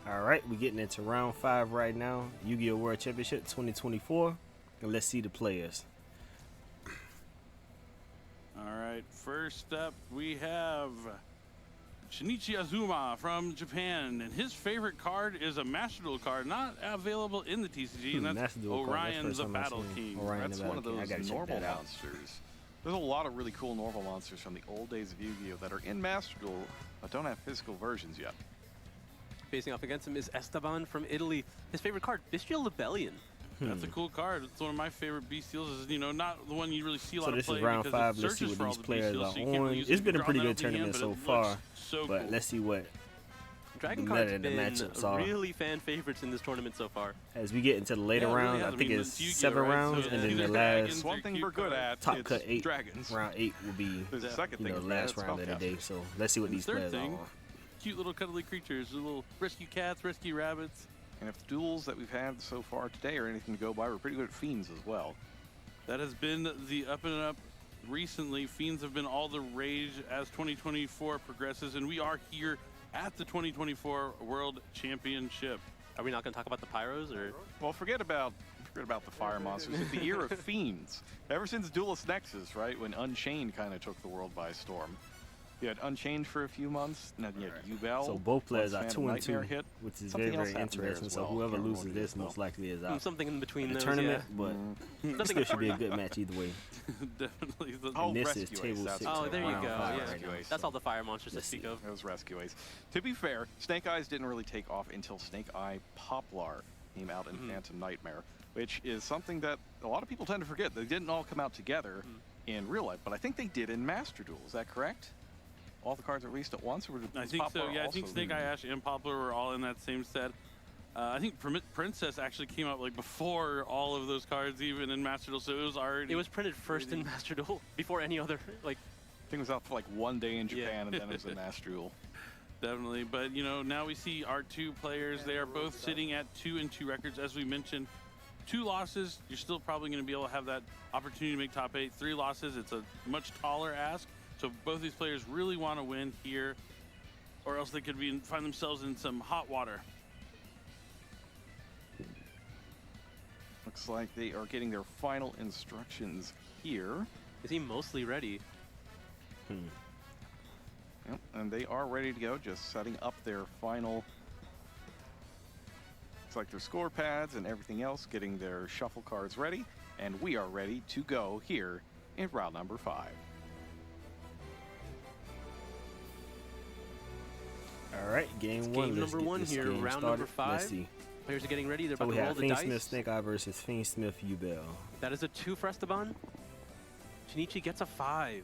All right, we're getting into round 5 right now. Yu-Gi-Oh! World Championship 2024. And let's see the players. All right, first up we have Shinichi Azuma from Japan, and his favorite card is a Master Duel card, not available in the TCG, and that's Orion the Battle King. That's one of those normal monsters. There's a lot of really cool normal monsters from the old days of Yu-Gi-Oh! That are in Master Duel, but don't have physical versions yet. Facing off against him is Esteban from Italy. His favorite card, Bestial Rebellion. That's a cool card. It's one of my favorite bestials. Is not the one you really see a lot So of play. this is round 5. Let's see what these players are on. It's been a pretty good tournament so far, but cool. Let's see what Dragon cards have been really fan favorites in this tournament so far. As we get into the later rounds, I think it's 7 rounds, and then the last one thing we're good at, top cut 8. Dragons. Round 8 will be the last round of the day. So let's see what these players are on. Cute little cuddly creatures, little rescue cats, rescue rabbits. And if the duels that we've had so far today are anything to go by, we're pretty good at Fiends as well. That has been the up and up recently. Fiends have been all the rage as 2024 progresses, and we are here at the 2024 World Championship. Are we not going to talk about the Pyros? Or? Well, forget about the fire monsters. It's the era of Fiends. Ever since Duelist Nexus, right, when Unchained kind of took the world by storm. You had Unchained for a few months, and then you had Yubel. So both players are 2-2, which is very, very interesting. So whoever loses this most likely is out. Something in between the those, tournament, but it still should be a good match either way. Definitely. And this is table 6. Oh, there you go. Yeah. Right That's all the fire monsters to speak of. It was Rescue Ace. To be fair, Snake Eyes didn't really take off until Snake Eye Poplar came out in Phantom Nightmare, which is something that a lot of people tend to forget. They didn't all come out together in real life, but I think they did in Master Duel. Is that correct? All the cards are released at once? Or I think so, yeah. I think Snake Eye, Ash, and Poplar were all in that same set. I think Princess actually came out like before all of those cards, even in Master Duel, so it was already... It was printed first in Master Duel, before any other, like... I think it was out for like 1 day in Japan, and then it was in Master Duel. Definitely, but now we see our 2 players. They are both sitting at 2-2 records, as we mentioned. 2 losses, you're still probably going to be able to have that opportunity to make top 8. 3 losses, it's a much taller ask. So both these players really want to win here, or else they could find themselves in some hot water. Looks like they are getting their final instructions here. Is he mostly ready? Yep, and they are ready to go, just setting up their final... Looks like their score pads and everything else, getting their shuffle cards ready. And we are ready to go here in round number 5. All right, game 1. Game number 1 here, round number 5. Let's see. Players are getting ready. They're about to roll the Fiend dice. Smith, Snake Eye versus Fiend Smith, Yubel. That is a 2 for Esteban. Shinichi gets a 5.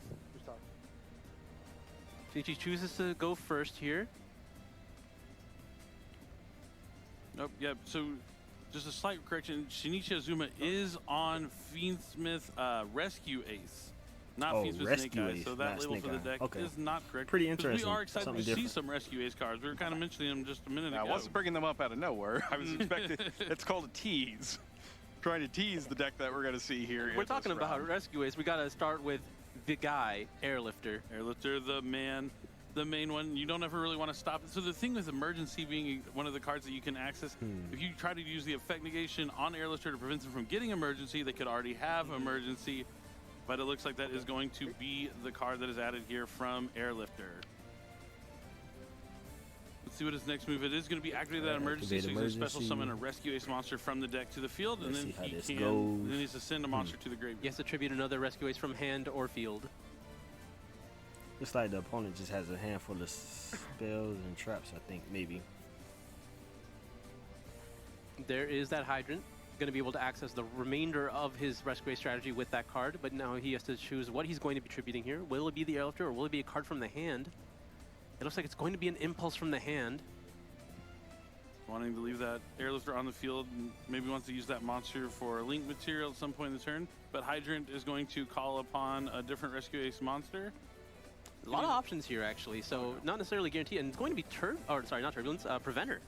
Shinichi chooses to go first here. Nope, yeah, so just a slight correction. Shinichi Azuma is on Fiend Smith Rescue Ace. Not Fiend Smith Snake Eyes, so that label for the deck is not correct. Pretty interesting. We are excited to see some Rescue Ace cards. We were kind of mentioning them just a minute ago. I wasn't bringing them up out of nowhere. I was expecting, it's called a tease. Trying to tease the deck that we're going to see here. We're talking about Rescue Ace. We got to start with the guy, Airlifter. Airlifter, the main one. You don't ever really want to stop it. So the thing with Emergency being one of the cards that you can access, if you try to use the effect negation on Airlifter to prevent them from getting Emergency, they could already have Emergency. But it looks like that is going to be the card that is added here from Airlifter. Let's see what his next move is. It is going to be activate that emergency, so he's going to special summon a Rescue Ace monster from the deck to the field, and then he needs to send a monster to the graveyard. He has to tribute another Rescue Ace from hand or field. Looks like the opponent just has a handful of spells and traps, I think, maybe. There is that Hydrant. Going to be able to access the remainder of his Rescue Ace strategy with that card, but now he has to choose what he's going to be tributing here. Will it be the Airlifter, or will it be a card from the hand? It looks like it's going to be an Impulse from the hand. Wanting to leave that Airlifter on the field, and maybe wants to use that monster for link material at some point in the turn, but Hydrant is going to call upon a different Rescue Ace monster. A lot of options here, actually, so not necessarily guaranteed, and it's going to be Preventer.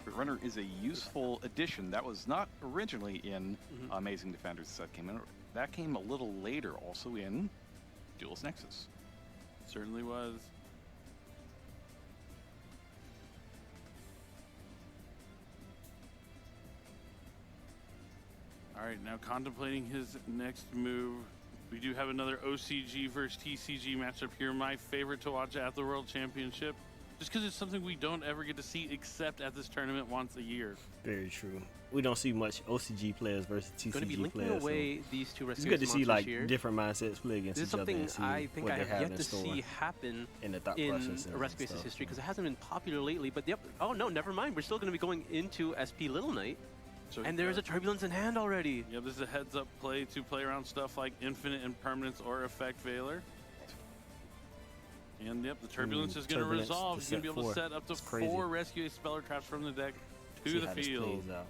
Preventer is a useful addition. That was not originally in Amazing Defenders set came in. That came a little later, also in Duelist Nexus. Certainly was. right, now contemplating his next move. We do have another OCG versus TCG matchup here. My favorite to watch at the World Championship. Just because it's something we don't ever get to see except at this tournament once a year. Very true. We don't see much OCG players versus TCG Going to be linking players. away these two It's rescue good to see like here. different mindsets play against This is each other something and see I think what I they have yet in to store see happen in the thought in process and Rescue's stuff. history, because it hasn't been popular lately. But yep, oh no, never mind. We're still going to be going into SP Little Knight, So and there's a Turbulence in hand already. Yeah, this is a heads-up play to play around stuff like Infinite Impermanence or Effect Veiler. And yep, the Turbulence is going to Turbulence resolve. to He's going to be able to set up to It's crazy. 4 Rescue Speller Traps from the deck to See the how this field. plays out.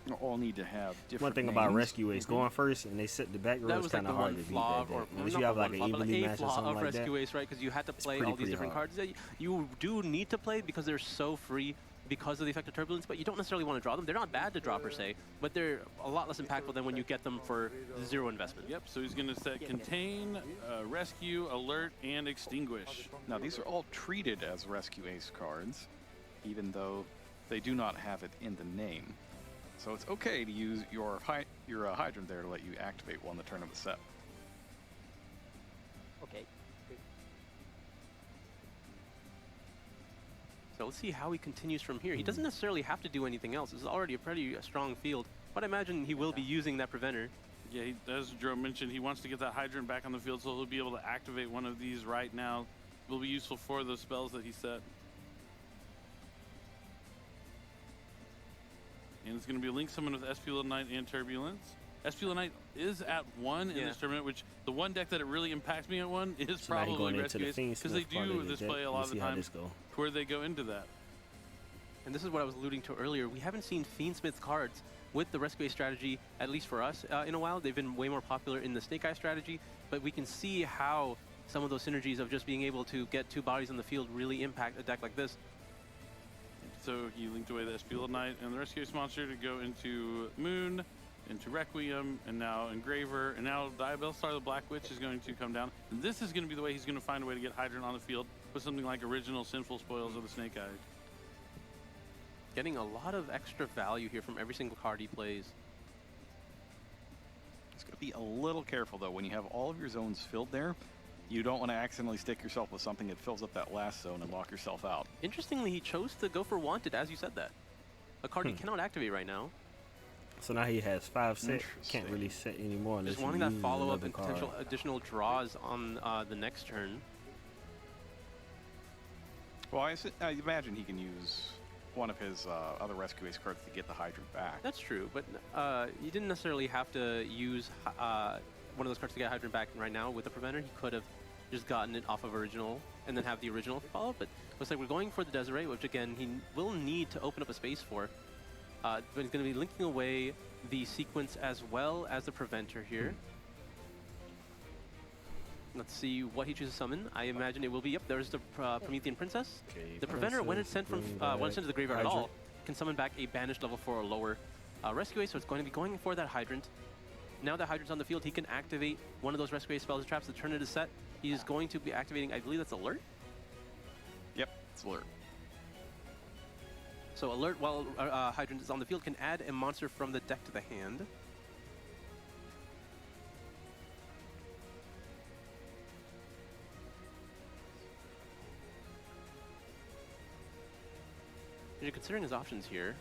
You all need to have different One thing names. about Rescue Ace, going first and they set the back row That is was like kind the of hard one to beat flaw, that deck. or Unless not you have the like one an flaw, but evenly a match or flaw something of like that. Rescue Ace, right? Because you had to play all pretty these different hard. cards that you do need to play because they're so free because of the effect of Turbulence, but you don't necessarily want to draw them. They're not bad to draw per se, but they're a lot less impactful than when you get them for 0 investment. Yep, so he's going to set Contain, Rescue, Alert, and Extinguish. Now, these are all treated as Rescue Ace cards, even though they do not have it in the name. So it's okay to use your hydrant there to let you activate one the turn of the set. Okay. So let's see how he continues from here. He doesn't necessarily have to do anything else. This is already a pretty strong field, but I imagine he will be using that Preventer. Yeah, as Joe mentioned, he wants to get that Hydrant back on the field, so he'll be able to activate one of these right now. Will be useful for those spells that he set. And it's going to be a Link Summon with SP Little Knight and Turbulence. SP Little Knight is at 1 in this tournament, which the one deck that it really impacts me at 1 is So now he probably going into Rescue the Ace, because they Fiendsmith part do of the this deck. play a lot We'll of the see how time this go. to where they go into that. And this is what I was alluding to earlier. We haven't seen Fiendsmith cards with the Rescue Ace strategy, at least for us, in a while. They've been way more popular in the Snake Eye strategy, but we can see how some of those synergies of just being able to get 2 bodies on the field really impact a deck like this. So he linked away the SP Little Knight and the Rescue Ace monster to go into Moon, into Requiem, and now Engraver, and now Diabell Star the Black Witch is going to come down. And this is going to be the way he's going to find a way to get Hydrant on the field with something like original Sinful Spoils of the Snake Eye. Getting a lot of extra value here from every single card he plays. It's going to be a little careful, though. When you have all of your zones filled there, you don't want to accidentally stick yourself with something that fills up that last zone and lock yourself out. Interestingly, he chose to go for Wanted, as you said that. A card he cannot activate right now. So now he has 5 set. Can't Interesting. really set anymore unless Just he wanting that uses follow-up another and card. potential additional draws on the next turn. Well, I imagine he can use one of his other Rescue Ace cards to get the Hydrant back. That's true, but you didn't necessarily have to use one of those cards to get Hydrant back right now with the Preventer. He could have just gotten it off of original and then have the original follow, but looks like we're going for the Desiree, which again, he will need to open up a space for. But he's going to be linking away the sequence as well as the Preventer here. Let's see what he chooses to summon. I imagine it will be, yep, there's the Promethean Princess. Okay, The Preventer, when it's sent from bring when it's sent to the graveyard at Hydrant. all, can summon back a banished level 4 or lower Rescue Ace, so it's going to be going for that Hydrant. Now that Hydrant's on the field, he can activate one of those Rescue Ace spells or traps to turn it is set. He is going to be activating, I believe that's Alert. Yep, it's Alert. So Alert, while Hydrant is on the field, can add a monster from the deck to the hand. You're considering his options here.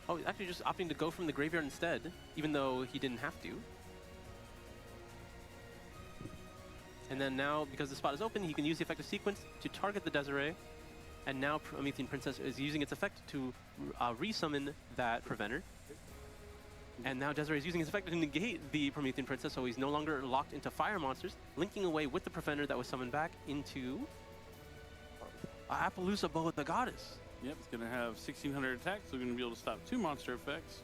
Oh, he's actually just opting to go from the graveyard instead, even though he didn't have to. And then now, because the spot is open, he can use the effective sequence to target the Desiree. And now Promethean Princess is using its effect to resummon that Preventer. And now Desiree is using his effect to negate the Promethean Princess, so he's no longer locked into fire monsters, linking away with the Preventer that was summoned back into Appaloosa Boa the Goddess. Yep, it's going to have 1,600 attacks, so we're going to be able to stop 2 monster effects.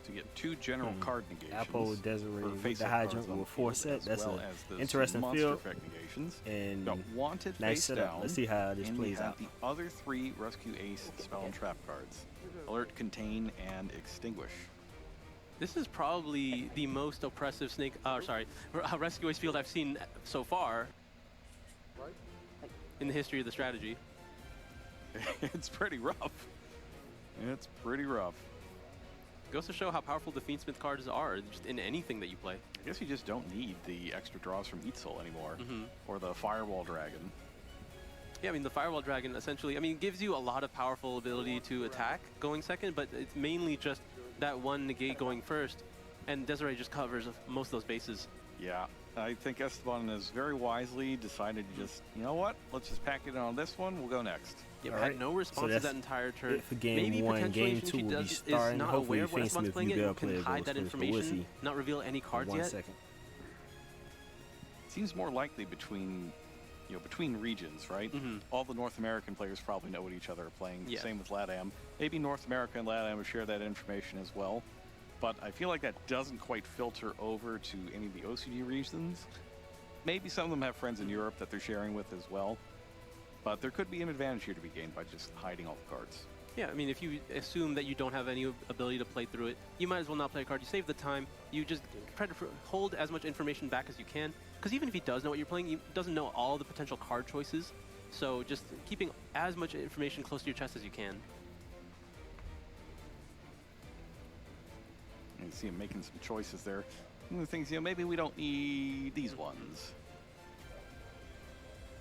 To get 2 general card negations. Apple, Desiree, for with face the up Hydrant cards on with the 4 field, set. as That's well an as those interesting monster field. effect negations. And Got Wanted nice face setup. down. Let's see how this And we plays have out. the other 3 Rescue Ace spell and trap cards. Alert, Contain, and Extinguish. This is probably the most oppressive Rescue Ace field I've seen so far in the history of the strategy. It's pretty rough. It's pretty rough. Goes to show how powerful Defeatsmith cards are just in anything that you play. I guess you just don't need the extra draws from Eat Soul anymore, Mm-hmm. or the Firewall Dragon. Yeah, I mean, the Firewall Dragon essentially, I mean, gives you a lot of powerful ability to attack going second, but it's mainly just that one negate going first, and Desiree just covers most of those bases. Yeah, I think Esteban has very wisely decided to just, you know what, let's just pack it on this one, we'll go next. Yep, All had right. no response to that's that entire turn. it for game Maybe one. potentially Game since two she will be does, is starting. not Hopefully aware of what Fiend Esteban's Smith playing it, Yugioh and can player hide goes that first, but we'll information, see. not reveal any cards One yet. second. Seems more likely between, between regions, right? Mhm. All the North American players probably know what each other are playing. Yeah. Same with LATAM. Maybe North America and LATAM would share that information as well. But I feel like that doesn't quite filter over to any of the OCG regions. Maybe some of them have friends in Europe that they're sharing with as well. But there could be an advantage here to be gained by just hiding all the cards. Yeah, I mean, if you assume that you don't have any ability to play through it, you might as well not play a card. You save the time. You just try to hold as much information back as you can. Because even if he does know what you're playing, he doesn't know all the potential card choices. So just keeping as much information close to your chest as you can. You see him making some choices there. One of the things, maybe we don't need these ones.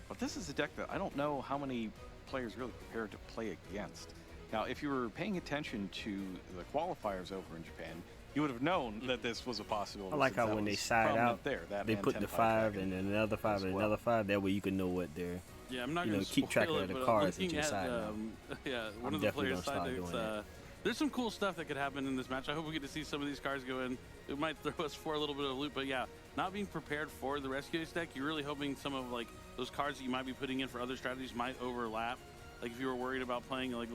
But this is a deck that I don't know how many players really prepared to play against. Now, if you were paying attention to the qualifiers over in Japan, you would have known that this was a possibility. I like since how that when they was side prominent out, there, that they and put the 10-5 5 dragon and then another 5 as and well. another 5. That way you can know what they're. Yeah, I'm not You going know, to keep track of the cards that looking you at, decide now. yeah, one I'm of the definitely players' gonna side start decks. doing that. There's some cool stuff that could happen in this match. I hope we get to see some of these cards go in. It might throw us for a little bit of loot, but yeah, not being prepared for the Rescue Ace deck, you're really hoping some of like those cards that you might be putting in for other strategies might overlap. Like if you were worried about playing like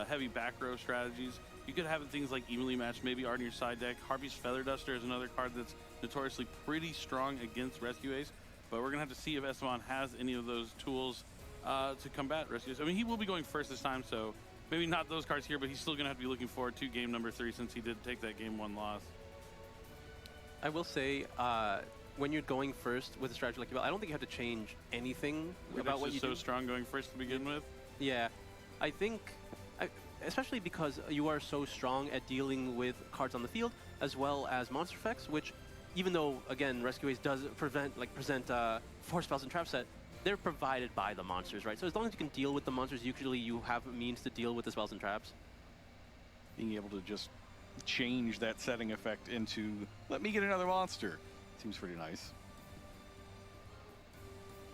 heavy back row strategies, you could have things like evenly matched, maybe art in your side deck. Harpy's Feather Duster is another card that's notoriously pretty strong against Rescue Ace, but we're gonna have to see if Esteban has any of those tools to combat Rescue Ace. I mean, he will be going first this time, so maybe not those cards here, but he's still gonna have to be looking forward to game number 3 since he did take that game 1 loss. I will say, when you're going first with a strategy like Yubel, I don't think you have to change anything about what you so do. strong going first to begin with. Yeah, I think, especially because you are so strong at dealing with cards on the field as well as monster effects, which, even though again Rescue Ace does present force spells and trap set, they're provided by the monsters, right? So as long as you can deal with the monsters, usually you have a means to deal with the spells and traps. Being able to just change that setting effect into, let me get another monster, seems pretty nice.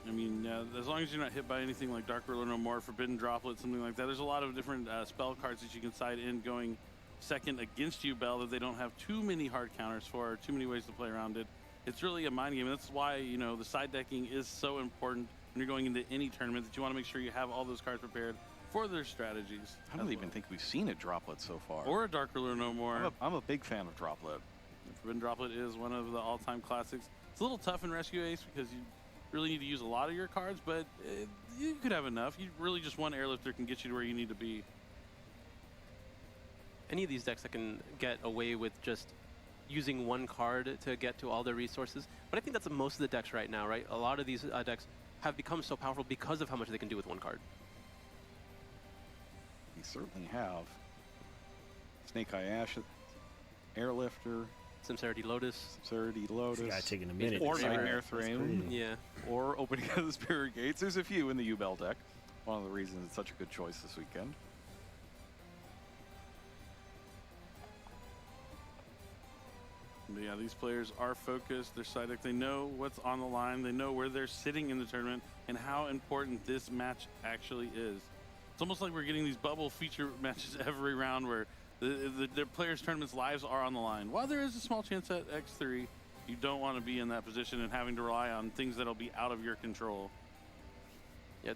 I mean, as long as you're not hit by anything like Dark Ruler No More, Forbidden Droplet, something like that, there's a lot of different spell cards that you can side in going second against you, Bell, that they don't have too many hard counters for, or too many ways to play around it. It's really a mind game, and that's why, the side decking is so important when you're going into any tournament, that you want to make sure you have all those cards prepared for their strategies. I don't even think we've seen a Droplet so far. Or a Dark Ruler No More. I'm a big fan of Droplet. Forbidden Droplet is one of the all-time classics. It's a little tough in Rescue Ace because you really need to use a lot of your cards, but you could have enough. You really just one airlifter can get you to where you need to be. Any of these decks that can get away with just using one card to get to all their resources, but I think that's most of the decks right now, right? A lot of these decks have become so powerful because of how much they can do with one card. We certainly have. Snake Eye Ash, Airlifter, Sincerity Lotus. Sincerity Lotus, This guy taking a minute. or to decide. Nightmare That's Throne, crazy. Yeah. or Opening of the Spirit Gates. There's a few in the U-Bell deck. One of the reasons it's such a good choice this weekend. But yeah, these players are focused. Their side deck, they know what's on the line. They know where they're sitting in the tournament and how important this match actually is. It's almost like we're getting these bubble feature matches every round where the players' tournament's lives are on the line. While there is a small chance at X3, you don't want to be in that position and having to rely on things that'll be out of your control. Yeah,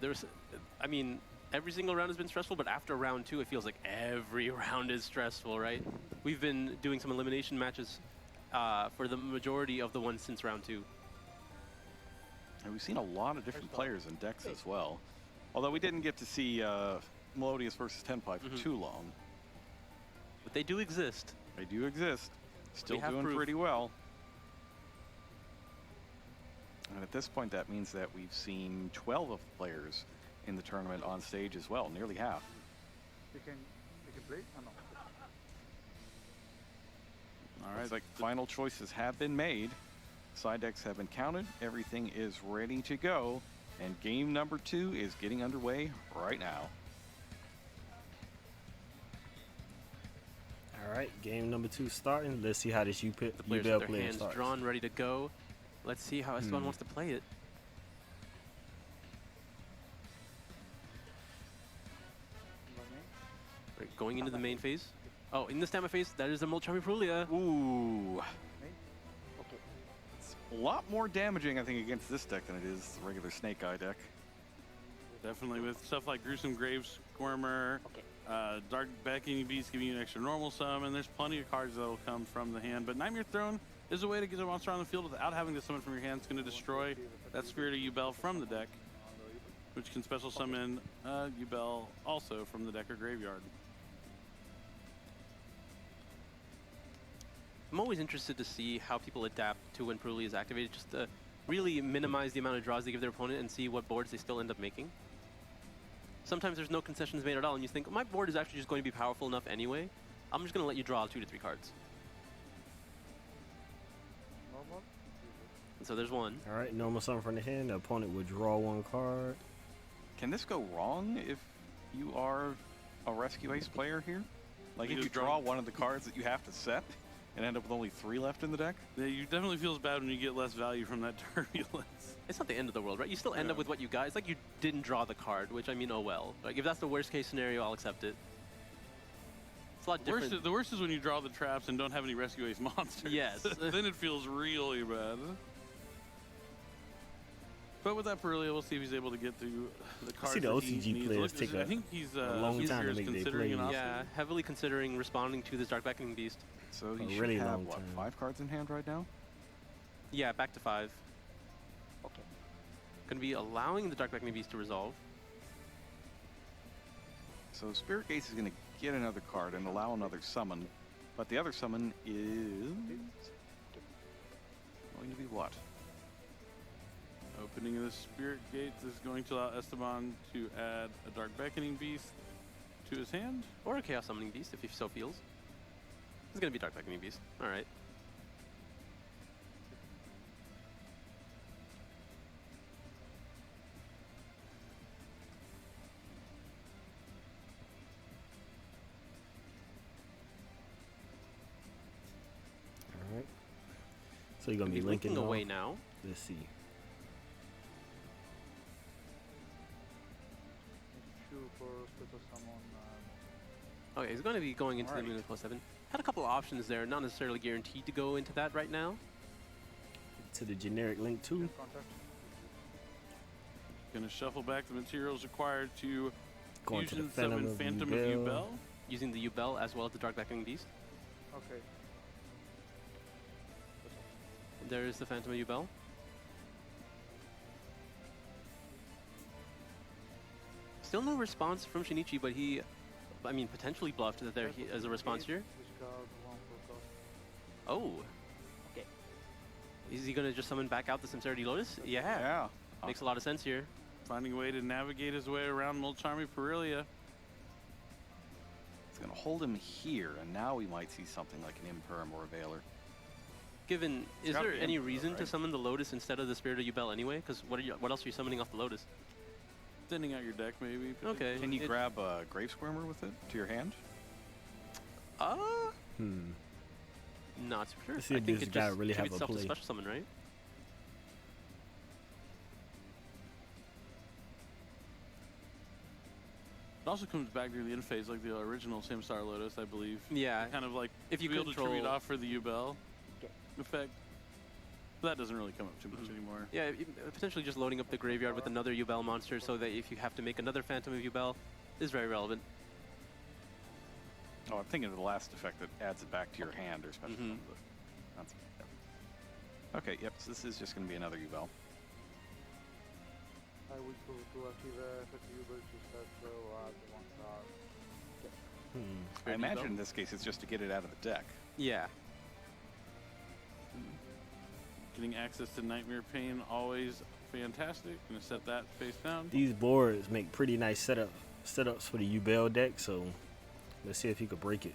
I mean, every single round has been stressful, but after round 2, it feels like every round is stressful, right? We've been doing some elimination matches for the majority of the ones since round 2. And we've seen a lot of different players and decks as well. Although we didn't get to see Melodious versus Tenpai for too long. But they do exist. They do exist. Still have doing proof. pretty well. And at this point, that means that we've seen 12 of the players in the tournament on stage as well, nearly half. We can play or no? All right. Looks like final choices have been made. Side decks have been counted. Everything is ready to go. And game number 2 is getting underway right now. All right, game number 2 starting. Let's see how this The players Yubel with their player hands starts. drawn, ready to go. Let's see how Esteban wants to play it. Right, going into the main phase. Oh, in the stamina phase, that is a Molchammy Prulia. Ooh. It's a lot more damaging, I think, against this deck than it is the regular Snake Eye deck. Definitely with stuff like Gruesome Grave Squirmer, Dark Beckoning Beast giving you an extra normal sum, and there's plenty of cards that will come from the hand. But Nightmare Throne is a way to get a monster on the field without having to summon from your hand. It's going to destroy that Spirit of Yubel from the deck, which can special summon Yubel also from the deck or graveyard. I'm always interested to see how people adapt to when Prulia is activated, just to really minimize the amount of draws they give their opponent and see what boards they still end up making. Sometimes there's no concessions made at all, and you think, my board is actually just going to be powerful enough anyway. I'm just going to let you draw 2 to 3 cards. And so there's one. All right, normal summon from the hand. The opponent would draw 1 card. Can this go wrong if you are a Rescue Ace player here? Like You if you just draw- draw one of the cards that you have to set and end up with only 3 left in the deck? Yeah, you definitely feels bad when you get less value from that Turbulence. It's not the end of the world, right? You still end up with what you got. It's like you didn't draw the card, which, I mean, oh well. Like, if that's the worst case scenario, I'll accept it. It's a lot different. The worst is when you draw the traps and don't have any Rescue Ace monsters. Yes. Then it feels really bad. But with that Purlia, we'll see if he's able to get through the cards. see the that he OCG needs. players Look, take I a think he's long he's time to here make their considering an plays. option. Yeah, heavily considering responding to this Dark Beckoning Beast. So he A should really have, long what, time. 5 cards in hand right now? Yeah, back to 5. Going to be allowing the Dark Beckoning Beast to resolve. So Spirit Gaze is going to get another card and allow another summon. But the other summon is going to be what? Opening of the Spirit Gates is going to allow Esteban to add a Dark Beckoning Beast to his hand. Or a Chaos Summoning Beast, if he so feels. It's going to be Dark Beckoning Beast. All right. All right. So you're going to be linking linking away off. now. Let's see. Okay, he's going to be going into Alright. the Moon plus 7. Had a couple of options there, not necessarily guaranteed to go into that right now. To the generic link 2. Going to shuffle back the materials required to Going to the fusion summon Phantom of Yubel. Yubel. Using the Yubel as well as the Dark Beckoning Beast. Okay. There is the Phantom of Yubel. Still no response from Shinichi, but he, I mean, potentially bluffed that there he, as a response here. Discard 1 for cost. Oh. Okay. Is he going to just summon back out the Sincerity Lotus? Yeah. Makes a lot of sense here. Finding a way to navigate his way around Molcharmy Purilia. It's going to hold him here, and now we might see something like an Imperm or a Veiler. Given, is gotta there be any Emperor, reason to right? summon the Lotus instead of the Spirit of Yubel anyway? Because what else are you summoning off the Lotus? Thinning out your deck, maybe. Okay. Can you grab a Grave Squirmer with it to your hand? Not super sure. Let's see I if think this it guy just really have attributes a itself to play. special summon, right? It also comes back to the end phase like the original Samstar Lotus, I believe. Yeah. Kind of like If you be able to tribute control- off for the Yubel effect. But that doesn't really come up too much anymore. Yeah, potentially just loading up the graveyard with another Yubel monster so that if you have to make another Phantom of Yubel is very relevant. Oh, I'm thinking of the last effect that adds it back to your hand or special. Mhm. That's, okay, yep, so this is just going to be another Yubel. I will go to active effect Uber to start so add 1 card. I Spirit imagine Yubel. in this case it's just to get it out of the deck. Yeah. Getting access to Nightmare Pain, always fantastic. Gonna set that face down. These boards make pretty nice setups for the Yubel deck, so let's see if he could break it.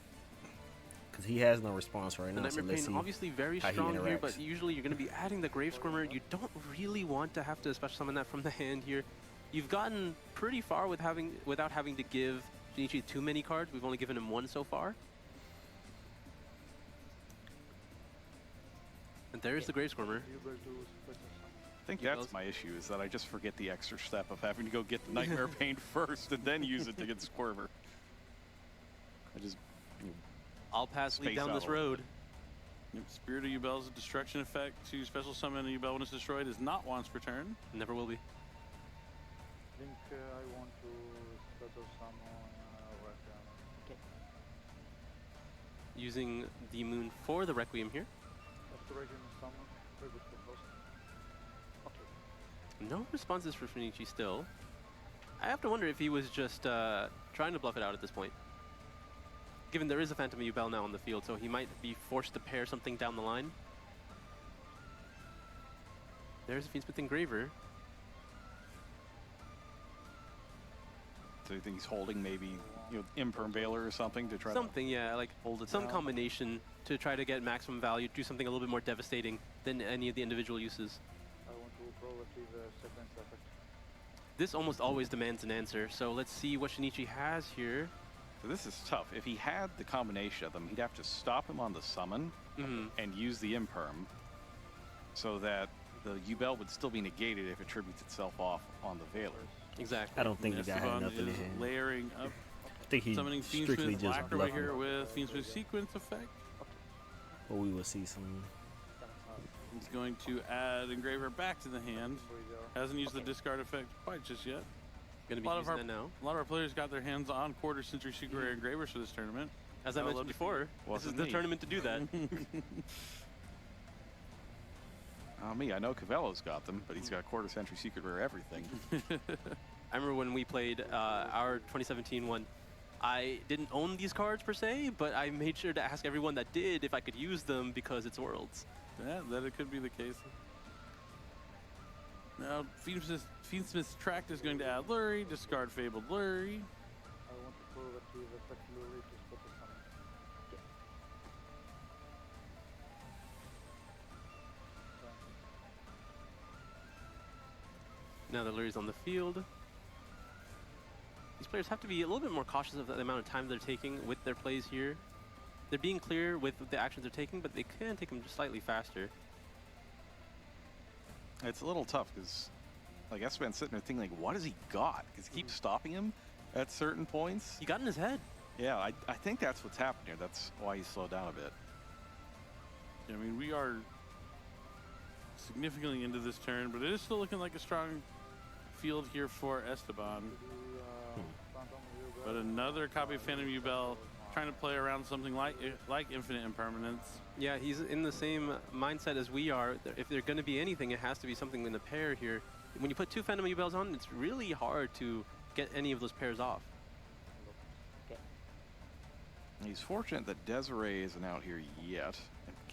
because he has no response right The now. So Nightmare let's Pain see. obviously very how he strong here, interacts. but usually you're going to be adding the Grave Squirmer. You don't really want to have to special summon that from the hand here. You've gotten pretty far without having to give Shinichi too many cards. We've only given him one so far. And there's the Grave Squirmer. Able to special summon. I think Yugioh's- that's my issue, is that I just forget the extra step of having to go get the Nightmare Pain first and then use it to get Squirmer. I just, I'll pass lead Space down out this a little road. Yep, Spirit of Yubel's destruction effect to special summon a Yubel when it's destroyed is not once per turn. Never will be. I think I want to special summon Requiem. Using the moon for the Requiem here. After Requiem is summoned, tribute to host. Okay. No responses for Shinichi still. I have to wonder if he was just trying to bluff it out at this point. Given there is a Phantom Yubel now on the field, so he might be forced to pair something down the line. There's a Fiendsmith Engraver. so you think he's holding maybe, Imperm Veiler or something to try Something, yeah, like hold it some down? combination to try to get maximum value, do something a little bit more devastating than any of the individual uses. I want to probably the sequence effect. This almost always demands an answer, so let's see what Shinichi has here. So this is tough. If he had the combination of them, he'd have to stop him on the summon and use the Imperm so that the Yubel would still be negated if it tributes itself off on the Veiler. Exactly. I don't think the guy had Esteban enough in his is hand. layering up, I think he summoning strictly Fiendsmith just Lacquer right bluffing. here with Fiendsmith Sequence effect. But we will see some. He's going to add Engraver back to the hand. Hasn't used the discard effect quite just yet. Gonna be A lot of using our- that now. A lot of our players got their hands on Quarter Century Secret Rare Engravers for this tournament. As I I'd love mentioned to see before, this is Wasn't the me. tournament to do that. Me, I know Cavello's got them, but he's got Quarter Century Secret Rare everything. I remember when we played our 2017 one, I didn't own these cards per se, but I made sure to ask everyone that did if I could use them because it's Worlds. Yeah, that it could be the case. Now, Fiendsmith's Tract is going to add Lurie, discard Fabled Lurie. I want to probably the effect Lurie to special summon. Now that Lurie's on the field, these players have to be a little bit more cautious of the amount of time they're taking with their plays here. They're being clear with the actions they're taking, but they can take them just slightly faster. It's a little tough because, like, Esteban's sitting there thinking, like, what has he got? Because he keeps stopping him at certain points. He got in his head. Yeah, I think that's what's happened here. That's why he slowed down a bit. I mean, we are significantly into this turn, but it is still looking like a strong field here for Esteban. Phantom Yubel. But another copy of Phantom Yubel trying to play around something like Infinite Impermanence. Yeah, he's in the same mindset as we are. If there's going to be anything, it has to be something in the pair here. When you put two Phantom Yubels on, it's really hard to get any of those pairs off. He's fortunate that Desiree isn't out here yet.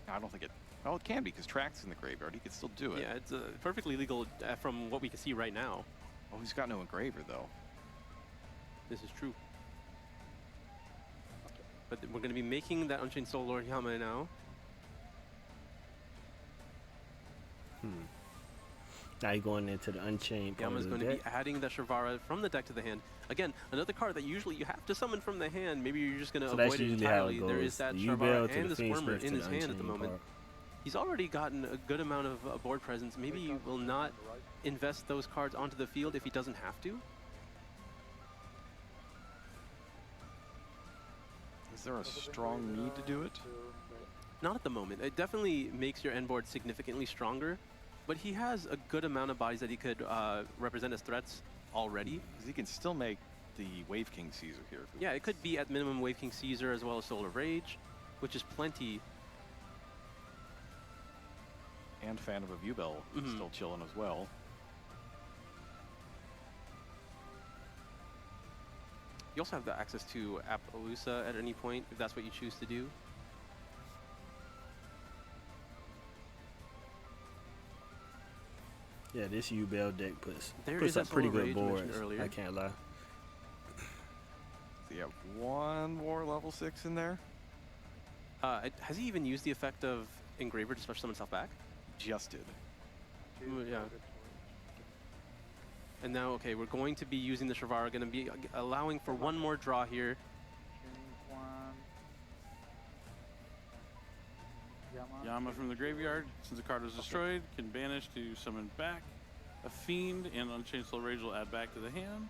And I don't think it... Well, it can be because Track's in the graveyard. He could still do it. Yeah, it's perfectly legal from what we can see right now. Oh, he's got no engraver, though. This is true. But we're going to be making that Unchained Soul Lord Yama now. Now you're going into the Unchained part Yama's of the going to deck. be adding the Sharvara from the deck to the hand. Again, another card that usually you have to summon from the hand. Maybe you're just going to So that's avoid it usually how entirely. it goes. There is that the Sharvara Yubel to and the the Squirmer Fiendsmith in to his the hand at the Unchained moment. part. He's already gotten a good amount of board presence. Maybe he will not invest those cards onto the field if he doesn't have to. Is there a strong need to do it? Not at the moment. It definitely makes your end board significantly stronger, but he has a good amount of bodies that he could represent as threats already. Because he can still make the Wave King Caesar here. if he Yeah, it wants. could be at minimum Wave King Caesar as well as Solar Rage, which is plenty. And Phantom of Yubel still chilling as well. You also have the access to Appaloosa at any point if that's what you choose to do. Yeah, this Yubel deck There puts is up that pretty Solar good Rage mentioned boards. earlier. I can't lie. So you have one more level 6 in there. Has he even used the effect of Engraver to special summon himself back? Just did. Ooh, yeah. And now, okay, we're going to be using the Shavara, going to be allowing for one more draw here. Yama from the graveyard, since the card was destroyed, can banish to summon back. A Fiend and Unchained Soul Rage will add back to the hand.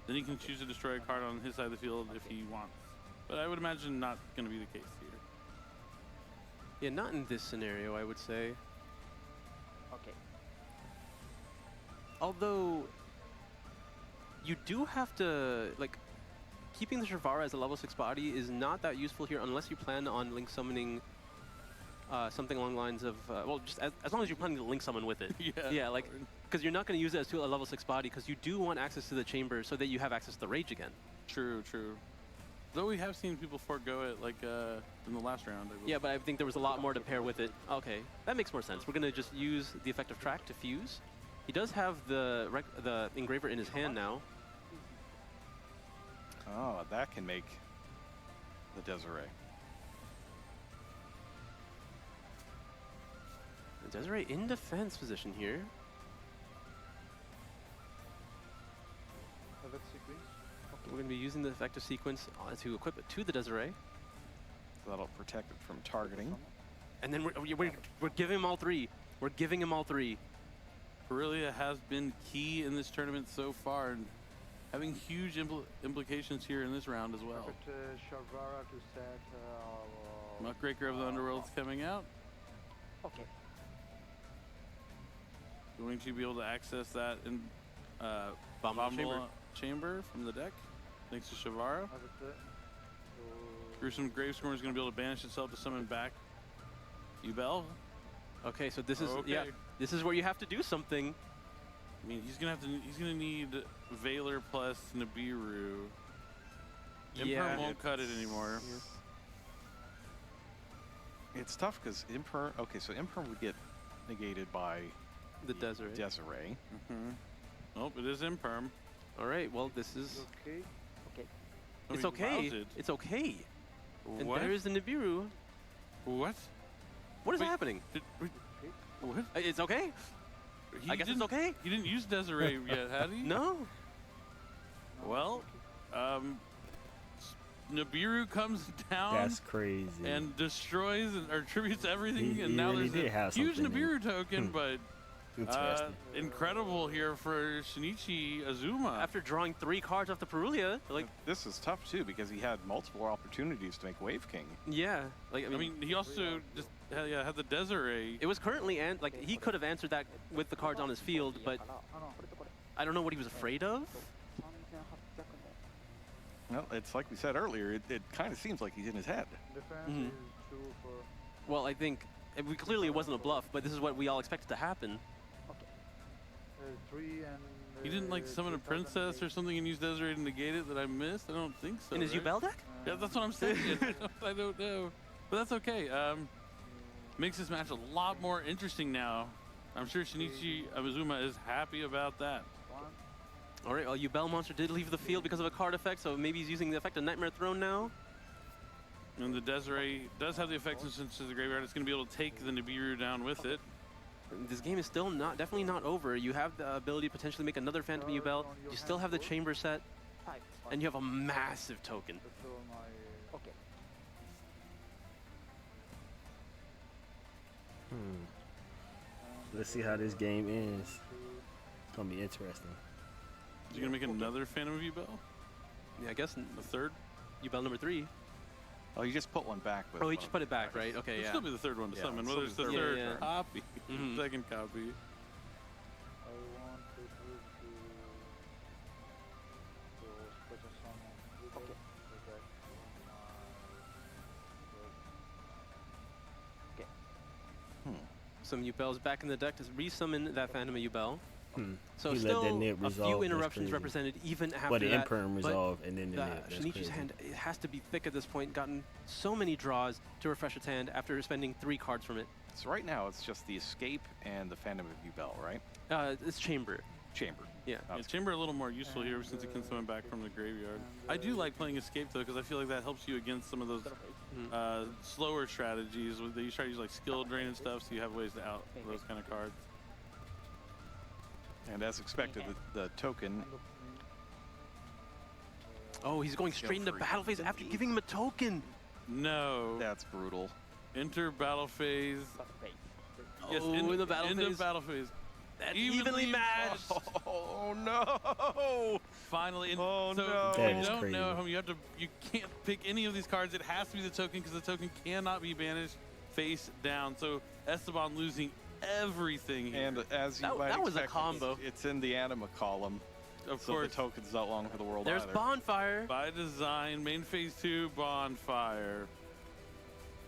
Then he can choose to destroy a card on his side of the field if he wants. But I would imagine not going to be the case here. Yeah, not in this scenario, I would say. Okay. Although, you do have to, like, keeping the Shavara as a level 6 body is not that useful here unless you plan on link summoning something along the lines of, well, just as long as you're planning to link summon with it. Yeah, like, because you're not going to use it as a level 6 body because you do want access to the chamber so that you have access to the rage again. True, true. Though we have seen people forego it, like in the last round. Yeah, but I think there was a lot more to pair with it. Okay, that makes more sense. We're going to just use the effective track to fuse. He does have the Engraver in his hand now. Oh, that can make the Desiree. Desiree in defense position here. We're going to be using the effective sequence to equip it to the Desiree. So that'll protect it from targeting. And then we're giving him all three. We're giving him all three. Aurelia has been key in this tournament so far and having huge implications here in this round as well. Muckraker of the Underworld's coming out. Okay. Going to be able to access that in Bomb chamber from the deck, thanks to Shavara. Gruesome Gravescorn is going to be able to banish itself to summon back Yubel. Okay, so this is Okay. this is where you have to do something. I mean, he's gonna need Valor plus Nibiru. Imperm won't cut it anymore. It's tough because Imperm. Okay, so Imperm would get negated by The Desiree. Desiree. Nope, it is Imperm. All right, well, this is... Okay. Okay. Oh, It's he okay. allows it. It's okay. And What? there is the Nibiru. What? What is Wait. happening? What? It's okay. I guess it's okay. He didn't use Desiree yet, had he? No. Well, Nibiru comes down. That's crazy. And destroys or tributes everything, and He now really there's did a have huge something in Nibiru token, but Interesting. incredible here for Shinichi Azuma. After drawing 3 cards off the Perulia, like, This is tough too because he had multiple opportunities to make Wave King. yeah. Like, I mean, he also just had the Desiree. it was currently, like, he could have answered that with the cards on his field, but I don't know what he was afraid of. Well, it's like we said earlier. It kind of seems like he's in his head. Defense Mhm. is 2 for... Well, I think, clearly it wasn't a bluff, but this is what we all expected to happen. 3 and... He didn't like summon a princess or something and use Desiree to negate it that I missed? I don't think so. In his right? Yubel deck? Yeah, that's what I'm saying. I don't know. But that's okay. Makes this match a lot more interesting now. I'm sure Shinichi Azuma is happy about that. All right, well, Yubel Monster did leave the field because of a card effect, so maybe he's using the effect of Nightmare Throne now. And the Desiree does have the effect since it's the graveyard. It's going to be able to take the Nibiru down with it. This game is still definitely not over. You have the ability to potentially make another Phantom Yubel. You still have the chamber set, and you have a massive token. Okay. Let's see how this game ends. It's gonna be interesting. Is he going to make another Phantom Yubel? Yeah, I guess The third? Yubel number 3. Oh, you just put one back with. Oh, he just put it back, right? Okay, It'll yeah. still be the third one to Yeah, summon, it'll whether it's still the be the third third. copy, Mhm. second copy. I want to put to special summon. Okay. Some Yubels back in the deck to resummon that Phantom Yubel. So He let still that nib a resolve. few That's interruptions crazy. represented even after But the that. Imperm but resolve and then the nib. That's Shinichi's crazy. hand, it has to be thick at this point. Gotten so many draws to refresh its hand after spending 3 cards from it. So right now it's just the escape and the Phantom of Yubel, right? It's chamber. Chamber. Yeah. Yeah, Chamber a little more useful here since it can summon back from the graveyard. I do like playing Escape though because I feel like that helps you against some of those slower strategies that you try to use like skill drain and stuff, so you have ways to out those kind of cards. And as expected, the token. Oh, he's going straight into free. battle phase after giving him a token. No. That's brutal. Enter battle phase. Yes, Oh, in the battle into phase. battle phase. That's evenly matched. Oh no! Finally. And Oh, so no. if That you is don't crazy. know at home, you can't pick any of these cards. It has to be the token because the token cannot be banished face down. So Esteban losing everything here. And as you That- might that was a expect, combo. It's in the anima column. of So course, the token's not long for the world There's either. Bonfire. by design, main phase 2, Bonfire.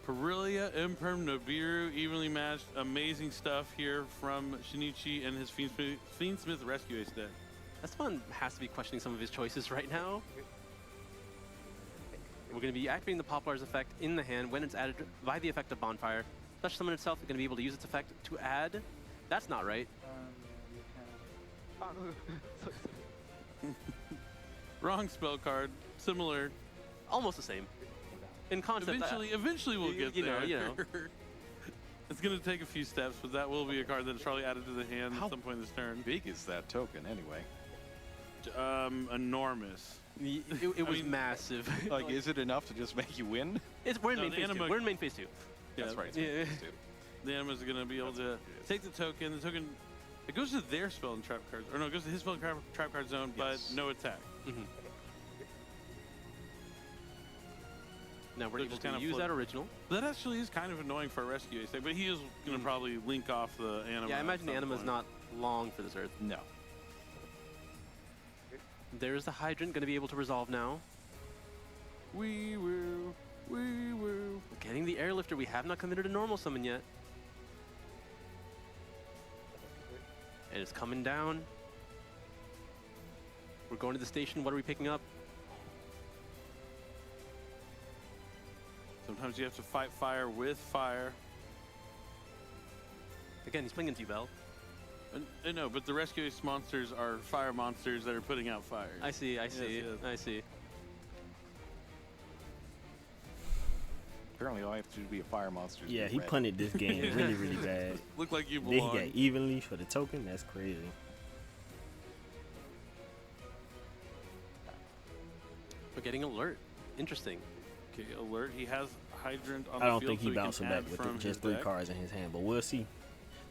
Perilia, Imperm, Nibiru, evenly matched. Amazing stuff here from Shinichi and his Fiendsmith Rescue Ace deck. Esteban has to be questioning some of his choices right now. We're going to be activating the Poplar's effect in the hand when it's added by the effect of Bonfire. Such summon itself is going to be able to use its effect to add. That's not right. Wrong spell card. Similar. Almost the same. In concept, Eventually we'll get you know, there. you know. It's going to take a few steps, but that will be a card that is probably added to the hand How at some point this turn. Big is that token anyway? Enormous. It was mean, massive. Like, is it enough to just make you win? We're in No, main the phase 2. anima- We're in main phase 2. That's Yeah, right. it's yeah. phase two. The Anima's going to be able to take the token. The token, it goes to their spell and trap cards. Or no, it goes to his spell and trap card zone, but Yes. no attack. Now we're So able just to kinda use flip. that original. That actually is kind of annoying for a rescue ace deck, but he is going to probably link off the Anima. Yeah, I at imagine the some Anima's point. not long for this Earth. No. There's the Hydrant going to be able to resolve now. We will. We will. Getting the Airlifter, we have not committed a normal summon yet. And it's coming down. We're going to the station. What are we picking up? Sometimes you have to fight fire with fire. Again, he's playing into Bell. No, but the rescue ace monsters are fire monsters that are putting out fire. I see, I see, yes. I see. Apparently, all I have to do to be a fire monster. is Yeah, be he red. punted this game really, really bad. Look like you Then he belong. got evenly for the token. That's crazy. We're getting alert. Interesting. Okay, alert. He has Hydrant on I don't the field, think he so bouncing can back add with from just his 3 deck. cards in his hand, but we'll see.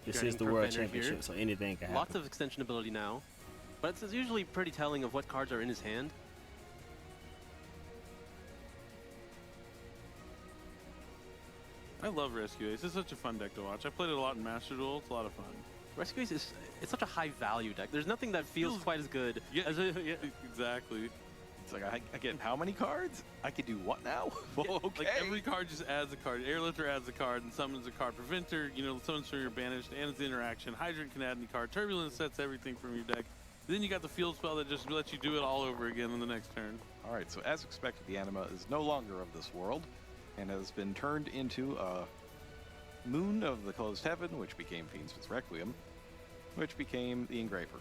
This Turning is the World Preventer here. Championship, so anything can happen. Lots of extension ability now. But it's usually pretty telling of what cards are in his hand. I love Rescue Ace. It's such a fun deck to watch. I played it a lot in Master Duel. It's a lot of fun. Rescue Ace is it's such a high value deck. There's nothing that feels Feels- quite as good Yeah, as a, yeah. exactly. It's like, I get how many cards? I could do what now? Well, okay. Like every card just adds a card. Airlifter adds a card and summons a card. Preventer, summons from your banished and its interaction. Hydrant can add any card. Turbulence sets everything from your deck. Then you got the field spell that just lets you do it all over again in the next turn. All right, so as expected, the anima is no longer of this world and has been turned into a moon of the closed heaven, which became Fiendsmith's Requiem, which became the engraver.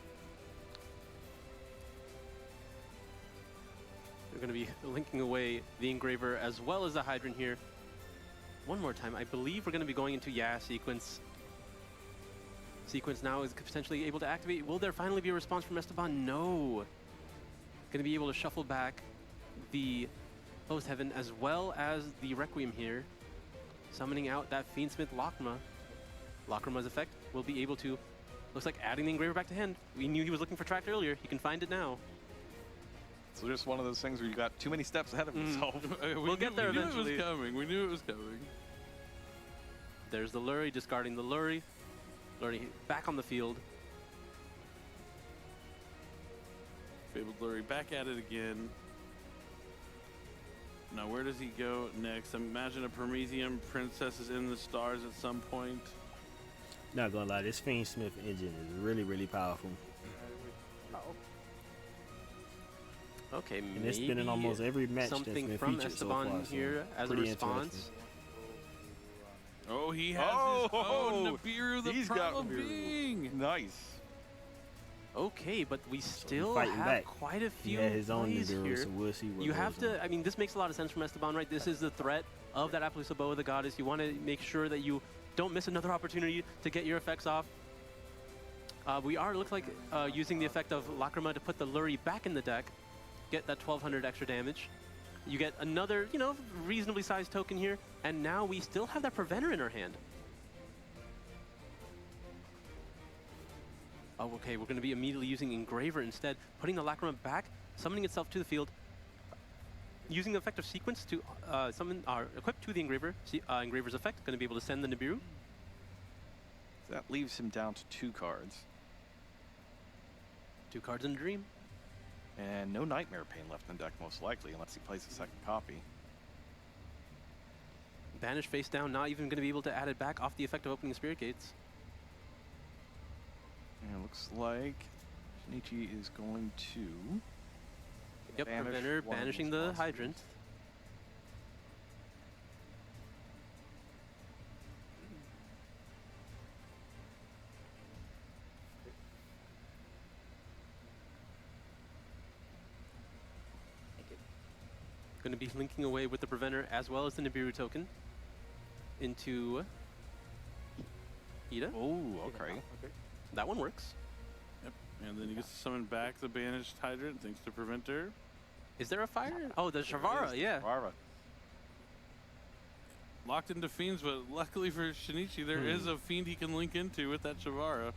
They're going to be linking away the Engraver as well as the Hydrant here. One more time, I believe we're going to be going into sequence. Sequence now is potentially able to activate. Will there finally be a response from Esteban? No. Going to be able to shuffle back the Closed Heaven as well as the Requiem here. Summoning out that Fiendsmith Lacrima. Lacrima's effect will be able to, looks like adding the Engraver back to hand. We knew he was looking for Tract earlier. He can find it now. So just one of those things where you got too many steps ahead of yourself. We'll get there eventually. We knew it was coming. We knew it was coming. There's the Lurie, discarding the Lurie. Lurie back on the field. Fabled Lurie back at it again. Now where does he go next? Imagine a Promethean Princess is in the stars at some point. Not gonna lie, this Fiendsmith engine is really, really powerful. Okay, And it's been in almost every match that's something been from featured so Esteban far, so here as a pretty response. interesting. Oh, he has Oh, his own Nibiru, the he's got Primal Nibiru. Being. Nice. Okay, but we still fighting have back. quite a He few had his own plays Nibiru, here. so we'll see what You goes have on. to, I mean, this makes a lot of sense from Esteban, right? This is the threat of that Appaloosa Bow of the Goddess. You want to make sure that you don't miss another opportunity to get your effects off. We are, looks like, using the effect of Lacrima to put the Lurie back in the deck, get that 1200 extra damage. You get another, you know, reasonably sized token here, and now we still have that Preventer in our hand. Oh, okay, we're going to be immediately using Engraver instead, putting the Lacrima back, summoning itself to the field, using the effect of Sequence to summon, equip to the Engraver, Engraver's effect, going to be able to send the Nibiru. That leaves him down to 2 cards. 2 cards in a dream. And no Nightmare Pain left in the deck, most likely, unless he plays a second copy. Banish face down, not even going to be able to add it back off the effect of opening the Spirit Gates. And it looks like Shinichi is going to... Yep, banish Preventer one of banishing these the monsters. Hydrant. Going to be linking away with the Preventer as well as the Nibiru token into Ida. Oh, okay. Okay. That one works. Yep. And then he gets to summon back the banished Hydrant thanks to Preventer. Is there a fire? Oh, the Shavara, yeah. Shavara. Locked into Fiends, but luckily for Shinichi, there is a Fiend he can link into with that Shavara.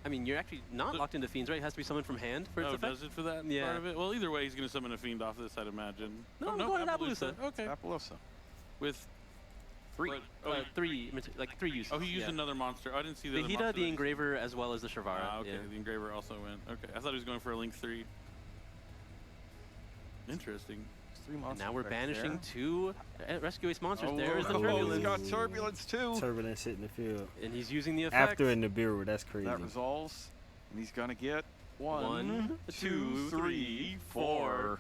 I mean, you're actually not locked into Fiends, right? It has to be summoned from hand for its Oh, effect. does it for that Yeah. part of it? Well, either way, he's going to summon a Fiend off this, I'd imagine. No, Oh, I'm going to Appaloosa. Okay. Appaloosa. With 3. what- oh, he- 3 uses. oh, he used yeah. another monster. Oh, I didn't see the The other Hida, monster the that he- Engraver, as well as the Shavara. Ah, okay. Yeah. The Engraver also went. Okay. I thought he was going for a Link 3. Interesting. 3 And monsters now we're right banishing there. 2 Rescue Ace monsters. Oh, There's the oh, Turbulence. he's got Turbulence too. Turbulence hitting the field. And he's using the effect. After a Nibiru, that's crazy. That resolves, and he's gonna get 1, One, 2, 3, 4.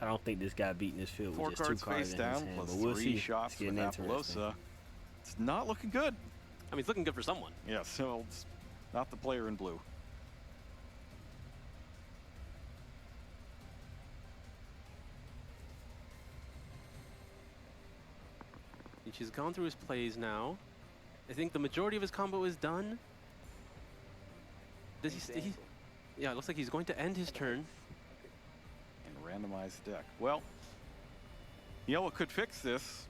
I don't think this guy beating this field 4 with just 2 cards cards face in down, his hand, plus but we'll 3 see. shots It's with getting interesting. Appaloosa. It's not looking good. I mean, it's looking good for someone. Yeah, so it's not the player in blue. He's gone through his plays now. I think the majority of his combo is done. Does he yeah, it looks like he's going to end his turn. And randomize the deck. Well, yellow could fix this.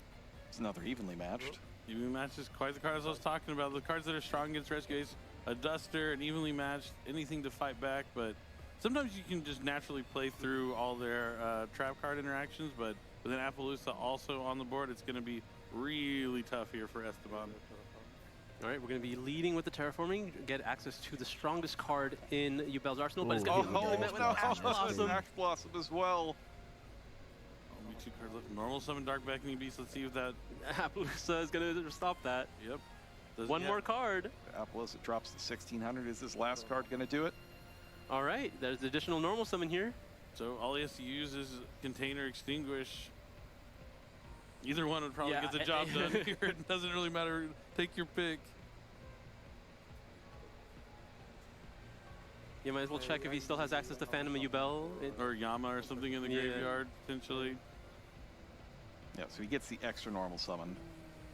It's another evenly matched. Evenly matched is quite the cards I was talking about. The cards that are strong against Rescue Ace, a Duster, an evenly matched, anything to fight back. But sometimes you can just naturally play through all their trap card interactions. But with an Appaloosa also on the board, it's going to be really tough here for Esteban. All right, we're going to be leading with the Terraforming, get access to the strongest card in Yubel's arsenal, but it's going to be immediately met with Ash Blossom. Ash Blossom as well. Only 2 cards left. Normal summon Dark Beckoning Beast. Let's see if that. Appaloosa is going to stop that. Yep. Doesn't One yet. more card. Appaloosa drops to 1600. Is this last card going to do it? All right, there's additional normal summon here. So all he has to use is Container Extinguish. Either one would probably Yeah, get the job done here. It doesn't really matter. Take your pick. You might as well check if he still has access to Phantom and Yubel. Or Yama or something in the Yeah. graveyard, potentially. Yeah, so he gets the extra normal summon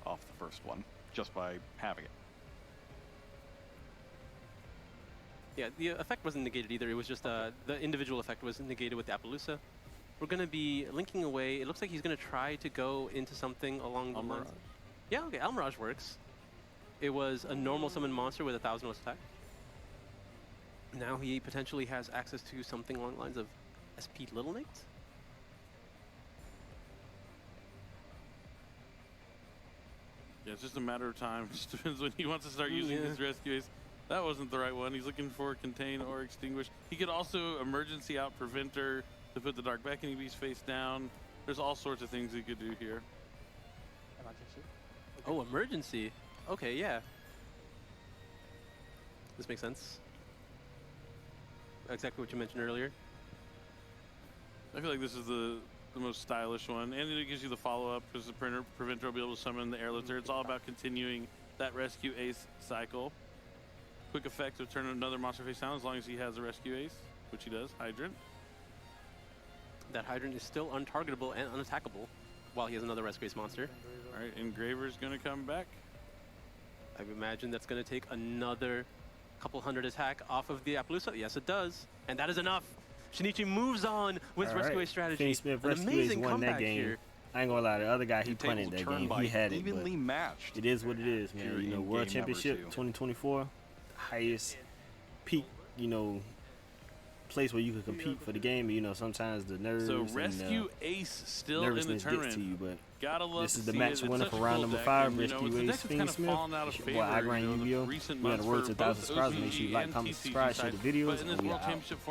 off the first one just by having it. Yeah, the effect wasn't negated either. It was just the individual effect was negated with the Appaloosa. We're going to be linking away. It looks like he's going to try to go into something along the lines. Yeah, okay, Almirage works. It was a normal summon monster with 1,000 less attack. Now he potentially has access to something along the lines of SP Little Knight. Yeah, it's just a matter of time. Just depends when he wants to start using Yeah. his rescue ace. That wasn't the right one. He's looking for Contain or Extinguish. He could also emergency out Preventer to put the Dark Beckoning Beast face down. There's all sorts of things he could do here. Emergency. Oh, emergency. Okay, yeah. This makes sense. Exactly what you mentioned earlier. I feel like this is the most stylish one. And it gives you the follow-up because the Preventer will be able to summon the Airlifter. It's all about continuing that rescue ace cycle. quick effect of turning another monster face down as long as he has a rescue ace, which he does. Hydrant. That Hydrant is still untargetable and unattackable while he has another rescue ace monster. All right, Engraver's going to come back. I imagine that's going to take another couple hundred attack off of the Appaloosa. Yes, it does. And that is enough. Shinichi moves on with All rescue right. ace strategy. Finney Smith An rescue ace amazing won that comeback game. here. I ain't gonna lie, the other guy, he Tables punted that turned game. by He had it, evenly but matched. it is what it is, Here man. You know, in World game number Championship 2. 2024, highest peak, you know, place where you could compete for the game. You know, sometimes the nerves So and rescue ace still in the nervousness gets tournament. to you, but Gotta love this to is the see match it. winner It's for such a round cool number deck, 5, and, you know, rescue it's a ace deck that's Finney kind of Smith. fallen out of It's your favor. boy, I grind you know, the Yugioh. recent We had a months road for to both 1,000 subscribers. Make sure you OCG like, and comment, TCG subscribe, share side. the videos, But in this and we World are out. Championship